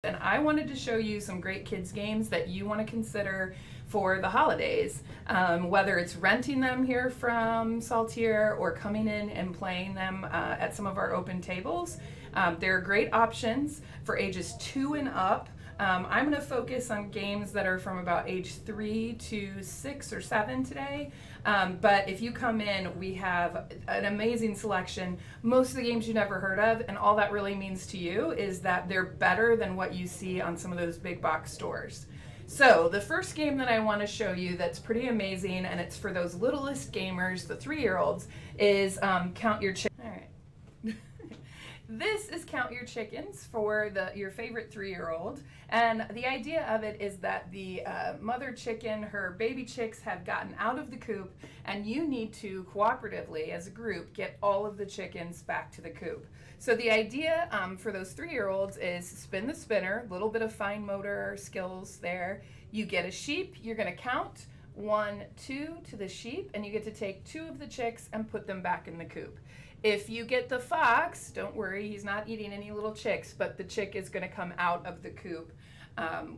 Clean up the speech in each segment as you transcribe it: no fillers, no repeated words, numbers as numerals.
And I wanted to show you some great kids games that you want to consider for the holidays, whether it's renting them here from Saltire or coming in and playing them at some of our open tables. They're great options for ages 2 and up. I'm going to focus on games that are from about age 3 to 6 or 7 today. But if you come in, we have an amazing selection. Most of the games you never heard of, and all that really means to you is that they're better than what you see on some of those big box stores. So the first game that I want to show you that's pretty amazing, and it's for those littlest gamers, the 3-year-olds, is Count Your Chickens. All right. This is Count Your Chickens for your favorite 3-year-old, and the idea of it is that the mother chicken, her baby chicks have gotten out of the coop, and you need to cooperatively, as a group, get all of the chickens back to the coop. So the idea for those 3-year-olds is spin the spinner, a little bit of fine motor skills there. You get a sheep, you're going to count 1, 2 to the sheep, and you get to take 2 of the chicks and put them back in the coop. If you get the fox, don't worry, he's not eating any little chicks, but the chick is going to come out of the coop.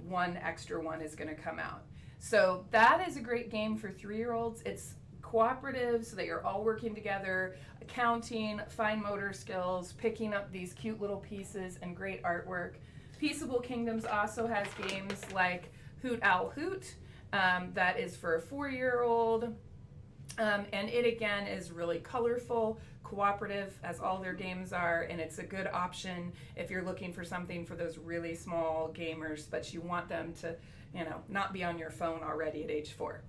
One extra one is going to come out. So that is a great game for 3-year-olds. It's cooperative so that you're all working together, counting, fine motor skills, picking up these cute little pieces, and great artwork. Peaceable Kingdoms also has games like Hoot Owl Hoot. That is for a 4-year-old. And it again is really colorful, cooperative, as all their games are, and it's a good option if you're looking for something for those really small gamers, but you want them to, not be on your phone already at age 4.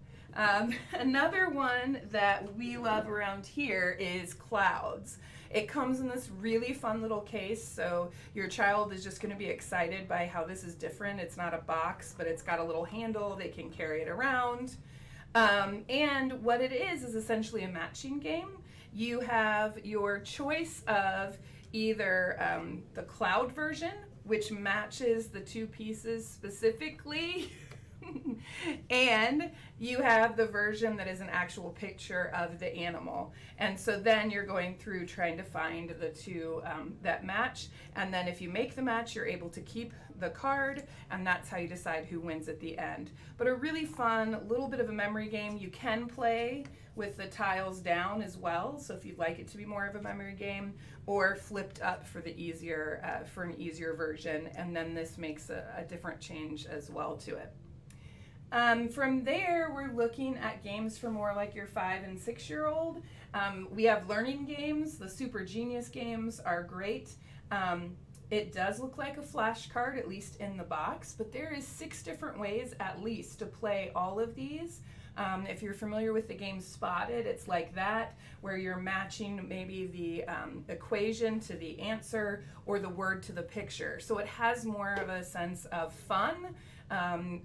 Another one that we love around here is Clouds. It comes in this really fun little case, so your child is just going to be excited by how this is different. It's not a box, but it's got a little handle. They can carry it around. And what it is essentially a matching game. You have your choice of either the cloud version, which matches the 2 pieces specifically, and you have the version that is an actual picture of the animal. And so then you're going through trying to find the 2 that match, and then if you make the match, you're able to keep the card, and that's how you decide who wins at the end. But a really fun little bit of a memory game. You can play with the tiles down as well, so if you'd like it to be more of a memory game, or flipped up for the easier for an easier version, and then this makes a different change as well to it. From there, we're looking at games for more like your 5 and 6-year-old. We have learning games. The Super Genius games are great. It does look like a flashcard, at least in the box, but there is 6 different ways at least to play all of these. If you're familiar with the game Spotted, it's like that, where you're matching maybe the equation to the answer or the word to the picture. So it has more of a sense of fun.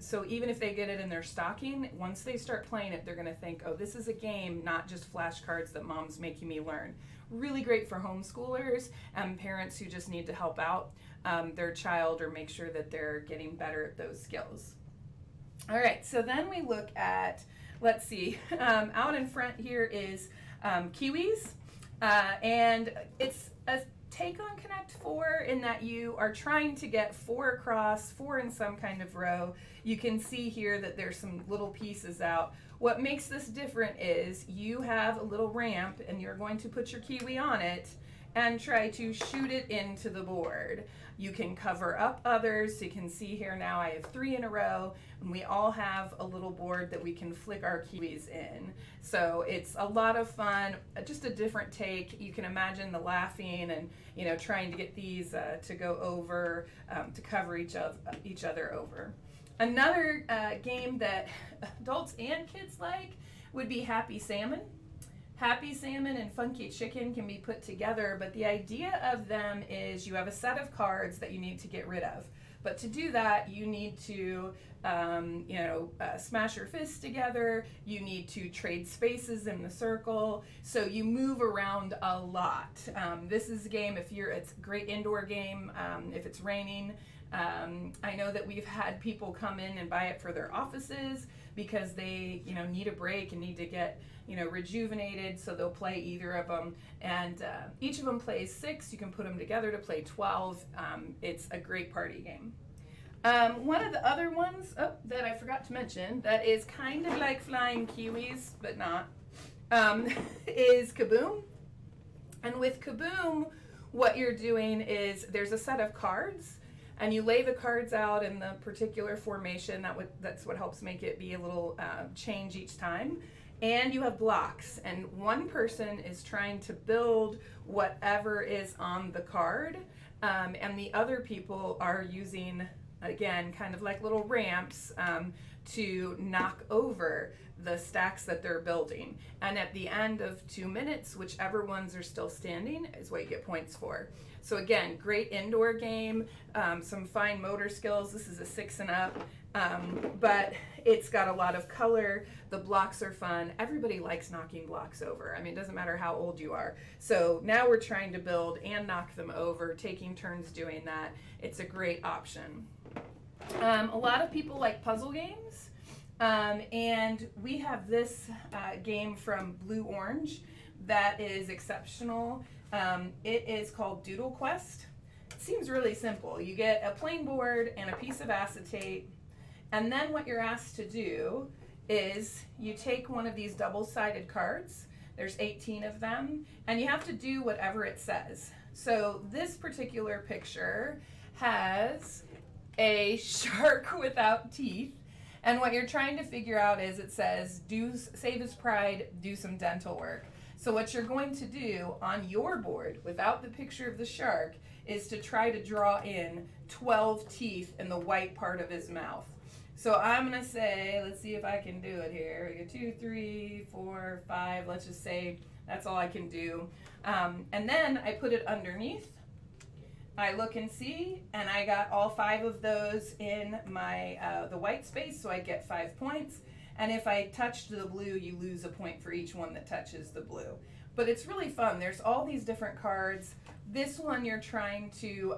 So even if they get it in their stocking, once they start playing it, they're going to think, oh, this is a game, not just flashcards that mom's making me learn. Really great for homeschoolers and parents who just need to help out their child or make sure that they're getting better at those skills. All right, so then we look at, let's see, out in front here is Kiwis, and it's a take on Connect 4 in that you are trying to get 4 across, 4 in some kind of row. You can see here that there's some little pieces out. What makes this different is you have a little ramp and you're going to put your kiwi on it and try to shoot it into the board. You can cover up others, so you can see here now I have 3 in a row, and we all have a little board that we can flick our kiwis in. So it's a lot of fun, just a different take. You can imagine the laughing and trying to get these to go over, to cover each other over. Another game that adults and kids like would be Happy Salmon. Happy Salmon and Funky Chicken can be put together, but the idea of them is you have a set of cards that you need to get rid of. But to do that, you need to, smash your fists together. You need to trade spaces in the circle. So you move around a lot. This is a game, it's a great indoor game if it's raining. I know that we've had people come in and buy it for their offices because they, need a break and need to get, rejuvenated. So they'll play either of them, and each of them plays 6. You can put them together to play 12. It's a great party game. One of the other ones that I forgot to mention that is kind of like flying kiwis, but not, is Kaboom. And with Kaboom, what you're doing is there's a set of cards, and you lay the cards out in the particular formation. That's what helps make it be a little change each time. And you have blocks, and one person is trying to build whatever is on the card, and the other people are using, again, kind of like little ramps to knock over the stacks that they're building. And at the end of 2 minutes, whichever ones are still standing is what you get points for. So again, great indoor game, some fine motor skills. This is a 6 and up, but it's got a lot of color. The blocks are fun. Everybody likes knocking blocks over. I mean, it doesn't matter how old you are. So now we're trying to build and knock them over, taking turns doing that. It's a great option. A lot of people like puzzle games, and we have this game from Blue Orange that is exceptional. It is called Doodle Quest. It seems really simple. You get a plain board and a piece of acetate, and then what you're asked to do is you take one of these double-sided cards. There's 18 of them, and you have to do whatever it says. So this particular picture has a shark without teeth, and what you're trying to figure out is it says save his pride, do some dental work. So what you're going to do on your board without the picture of the shark is to try to draw in 12 teeth in the white part of his mouth. So I'm going to say, let's see if I can do it here. We got 2, 3, 4, 5. Let's just say that's all I can do. And then I put it underneath. I look and see, and I got all 5 of those in my the white space, so I get 5 points. And if I touched the blue, you lose a point for each one that touches the blue. But it's really fun. There's all these different cards. This one you're trying to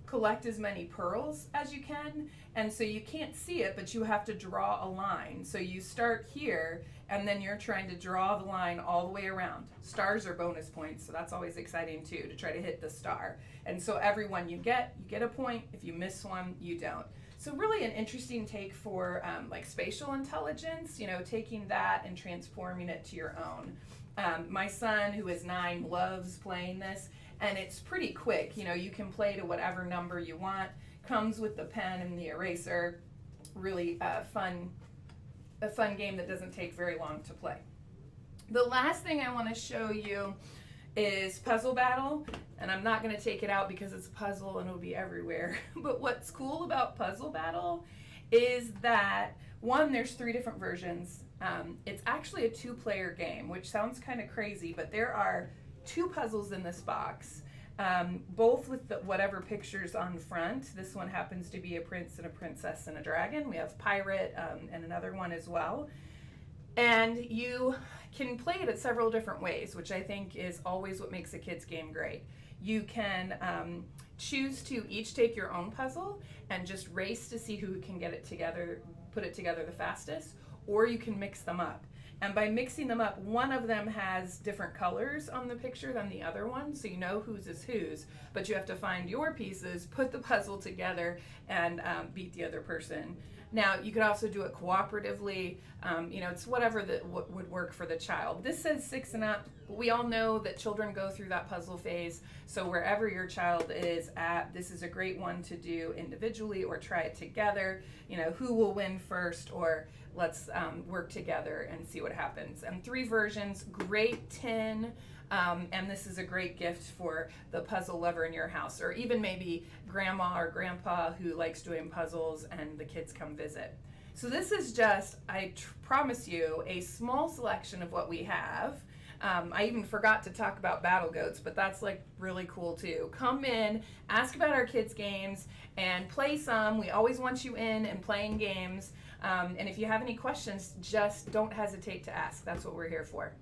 collect as many pearls as you can, and so you can't see it, but you have to draw a line. So you start here, and then you're trying to draw the line all the way around. Stars are bonus points, so that's always exciting too, to try to hit the star. And so every one you get a point. If you miss one, you don't. So really an interesting take for like spatial intelligence, you know, taking that and transforming it to your own. My son, who is 9, loves playing this, and it's pretty quick. You know, you can play to whatever number you want. Comes with the pen and the eraser. Really a fun game that doesn't take very long to play. The last thing I want to show you is Puzzle Battle, and I'm not going to take it out because it's a puzzle and it'll be everywhere. But what's cool about Puzzle Battle is that, one, there's 3 different versions. It's actually a 2-player game, which sounds kind of crazy, but there are 2 puzzles in this box, both with whatever pictures on front. This one happens to be a prince and a princess and a dragon. We have pirate and another one as well. And you can play it at several different ways, which I think is always what makes a kid's game great. You can choose to each take your own puzzle and just race to see who can get it together, put it together the fastest, or you can mix them up. And by mixing them up, one of them has different colors on the picture than the other one, so you know whose is whose, but you have to find your pieces, put the puzzle together, and beat the other person. Now, you could also do it cooperatively. You know, it's whatever would work for the child. This says 6 and up, but we all know that children go through that puzzle phase, so wherever your child is at, this is a great one to do individually or try it together. You know, who will win first, or let's work together and see what happens. And 3 versions, great tin, and this is a great gift for the puzzle lover in your house, or even maybe grandma or grandpa who likes doing puzzles and the kids come visit. So this is just, I promise you, a small selection of what we have. I even forgot to talk about Battle Goats, but that's like really cool too. Come in, ask about our kids' games, and play some. We always want you in and playing games. And if you have any questions, just don't hesitate to ask. That's what we're here for.